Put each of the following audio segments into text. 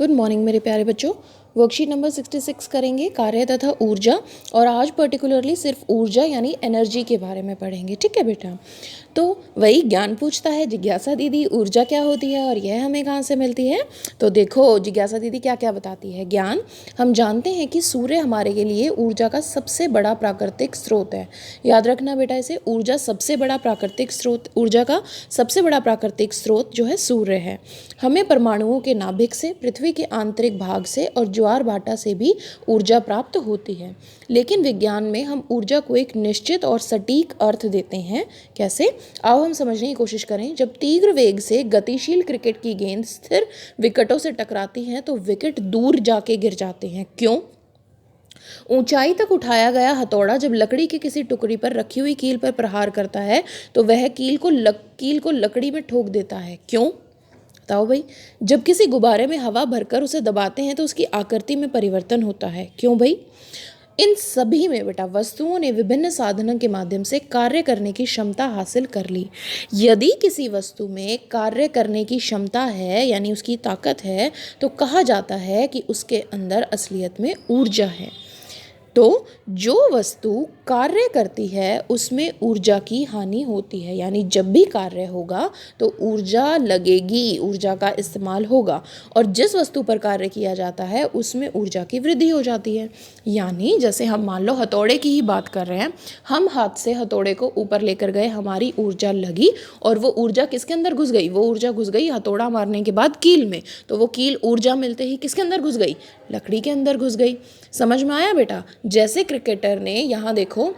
Good morning मेरे प्यारे बच्चों। वर्कशीट नंबर 66 करेंगे कार्य तथा ऊर्जा। और आज पर्टिकुलरली सिर्फ ऊर्जा यानी एनर्जी के बारे में पढ़ेंगे। ठीक है बेटा। तो वही ज्ञान पूछता है जिज्ञासा दीदी ऊर्जा क्या होती है और यह हमें कहाँ से मिलती है। तो देखो जिज्ञासा दीदी क्या क्या बताती है। ज्ञान, हम जानते हैं कि सूर्य हमारे के लिए ऊर्जा का सबसे बड़ा प्राकृतिक स्रोत है। याद रखना बेटा इसे, ऊर्जा सबसे बड़ा प्राकृतिक स्रोत, ऊर्जा का सबसे बड़ा प्राकृतिक स्रोत जो है सूर्य है। हमें परमाणुओं के नाभिक से, पृथ्वी के आंतरिक भाग से और ज्वार भाटा से भी ऊर्जा प्राप्त होती है। लेकिन विज्ञान में हम ऊर्जा को एक निश्चित और सटीक अर्थ देते हैं। कैसे? आओ हम समझने की कोशिश करें। जब तीव्र वेग से गतिशील क्रिकेट की गेंद स्थिर विकेटों से टकराती है तो विकेट दूर जाके गिर जाते हैं। क्यों? ऊंचाई तक उठाया गया हथौड़ा जब लकड़ी की किसी टुकड़ी पर रखी हुई कील पर प्रहार करता है तो वह कील को लकड़ी में ठोक देता है। क्यों? बताओ भाई। जब किसी गुब्बारे में हवा भरकर उसे दबाते हैं तो उसकी आकृति में परिवर्तन होता है। क्यों भाई? इन सभी में बेटा वस्तुओं ने विभिन्न साधनों के माध्यम से कार्य करने की क्षमता हासिल कर ली। यदि किसी वस्तु में कार्य करने की क्षमता है यानी उसकी ताकत है तो कहा जाता है कि उसके अंदर असलियत में ऊर्जा है। तो जो वस्तु कार्य करती है उसमें ऊर्जा की हानि होती है, यानी जब भी कार्य होगा तो ऊर्जा लगेगी, ऊर्जा का इस्तेमाल होगा। और जिस वस्तु पर कार्य किया जाता है उसमें ऊर्जा की वृद्धि हो जाती है। यानी जैसे हम मान लो हथौड़े की ही बात कर रहे हैं, हम हाथ से हथौड़े को ऊपर लेकर गए, हमारी ऊर्जा लगी और वो ऊर्जा किसके अंदर घुस गई? वो ऊर्जा घुस गई हथौड़ा मारने के बाद कील में। तो वो कील ऊर्जा मिलते ही किसके अंदर घुस गई? लकड़ी के अंदर घुस गई। समझ में आया बेटा? जैसे क्रिकेटर ने यहाँ देखो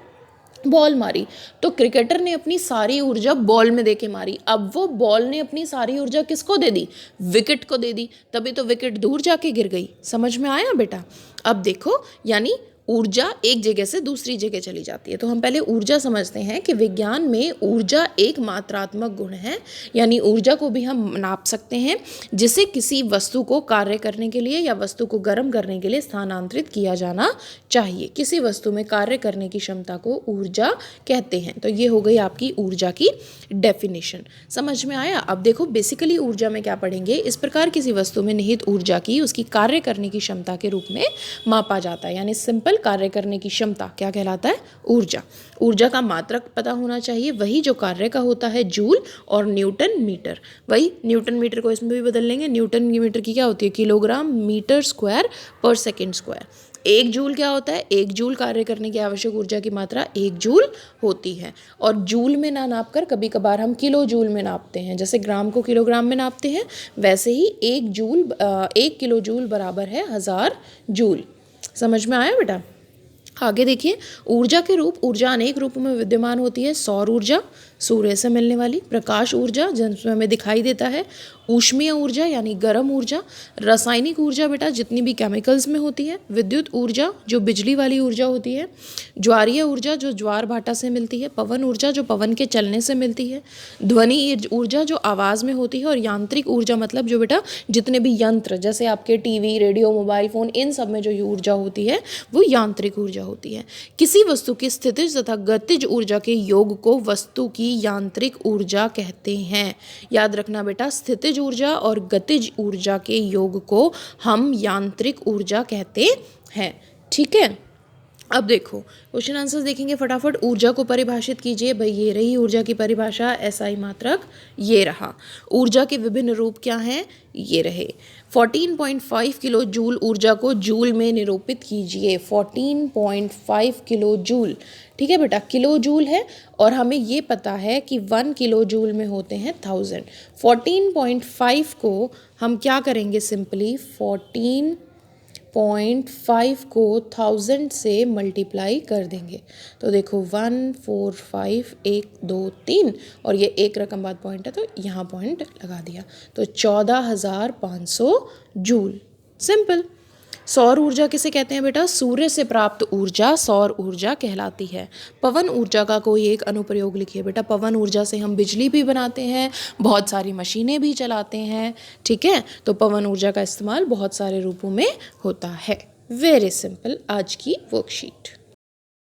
बॉल मारी तो क्रिकेटर ने अपनी सारी ऊर्जा बॉल में देके मारी। अब वो बॉल ने अपनी सारी ऊर्जा किसको दे दी? विकेट को दे दी। तभी तो विकेट दूर जाके गिर गई। समझ में आया बेटा? अब देखो यानी ऊर्जा एक जगह से दूसरी जगह चली जाती है। तो हम पहले ऊर्जा समझते हैं कि विज्ञान में ऊर्जा एक मात्रात्मक गुण है, यानी ऊर्जा को भी हम नाप सकते हैं जिसे किसी वस्तु को कार्य करने के लिए या वस्तु को गर्म करने के लिए स्थानांतरित किया जाना चाहिए। किसी वस्तु में कार्य करने की क्षमता को ऊर्जा कहते हैं। तो ये हो गई आपकी ऊर्जा की डेफिनेशन। समझ में आया? अब देखो बेसिकली ऊर्जा में क्या पढ़ेंगे। इस प्रकार किसी वस्तु में निहित ऊर्जा की उसकी कार्य करने की क्षमता के रूप में मापा जाता है। यानी सिंपल कार्य करने की क्षमता क्या कहलाता है? ऊर्जा। ऊर्जा का मात्रक पता होना चाहिए, वही जो कार्य का होता है जूल और न्यूटन मीटर। वही न्यूटन मीटर को इसमें भी बदल लेंगे। न्यूटन मीटर की क्या होती है? किलोग्राम मीटर स्क्वायर पर सेकेंड स्क्वायर। एक जूल क्या होता है? एक जूल कार्य करने की आवश्यक ऊर्जा की मात्रा एक जूल होती है। और जूल में ना नाप कर कभी कभार हम किलो जूल में नापते हैं। जैसे ग्राम को किलोग्राम में नापते हैं वैसे ही एक किलो जूल बराबर है 1000 जूल। समझ में आया बेटा? आगे देखिए, ऊर्जा के रूप। ऊर्जा अनेक रूपों में विद्यमान होती है। सौर ऊर्जा, सूर्य से मिलने वाली। प्रकाश ऊर्जा जिसमें हमें दिखाई देता है। ऊष्मीय ऊर्जा यानी गर्म ऊर्जा। रासायनिक ऊर्जा बेटा जितनी भी केमिकल्स में होती है। विद्युत ऊर्जा जो बिजली वाली ऊर्जा होती है। ज्वारीय ऊर्जा जो ज्वार भाटा से मिलती है। पवन ऊर्जा जो पवन के चलने से मिलती है। ध्वनि ऊर्जा जो आवाज़ में होती है। और यांत्रिक ऊर्जा मतलब जो बेटा जितने भी यंत्र जैसे आपके टीवी, रेडियो, मोबाइल फ़ोन, इन सब में जो ऊर्जा होती है वो यांत्रिक ऊर्जा होती है। किसी वस्तु की स्थितिज तथा गतिज ऊर्जा के योग को वस्तु की यांत्रिक ऊर्जा कहते हैं। याद रखना बेटा, स्थितिज ऊर्जा और गतिज ऊर्जा के योग को हम यांत्रिक ऊर्जा कहते हैं। ठीक है। अब देखो क्वेश्चन आंसर्स देखेंगे फटाफट। ऊर्जा को परिभाषित कीजिए। भाई ये रही ऊर्जा की परिभाषा। एसआई मात्रक ये रहा। ऊर्जा के विभिन्न रूप क्या हैं? ये रहे। 14.5 किलो जूल ऊर्जा को जूल में निरूपित कीजिए। 14.5 किलो जूल। ठीक है बेटा, किलो जूल है और हमें ये पता है कि 1 किलो जूल में होते हैं 1000। 14.5 को हम क्या करेंगे? सिंपली 14.5 को 1000 से मल्टीप्लाई कर देंगे। तो देखो 1 4 5 1 2 3 और ये एक रकम बाद पॉइंट है तो यहाँ पॉइंट लगा दिया। तो 14,500 जूल। सिंपल। सौर ऊर्जा किसे कहते हैं बेटा? सूर्य से प्राप्त ऊर्जा सौर ऊर्जा कहलाती है। पवन ऊर्जा का कोई एक अनुप्रयोग लिखिए बेटा। पवन ऊर्जा से हम बिजली भी बनाते हैं, बहुत सारी मशीनें भी चलाते हैं। ठीक है, तो पवन ऊर्जा का इस्तेमाल बहुत सारे रूपों में होता है। वेरी सिंपल आज की वर्कशीट।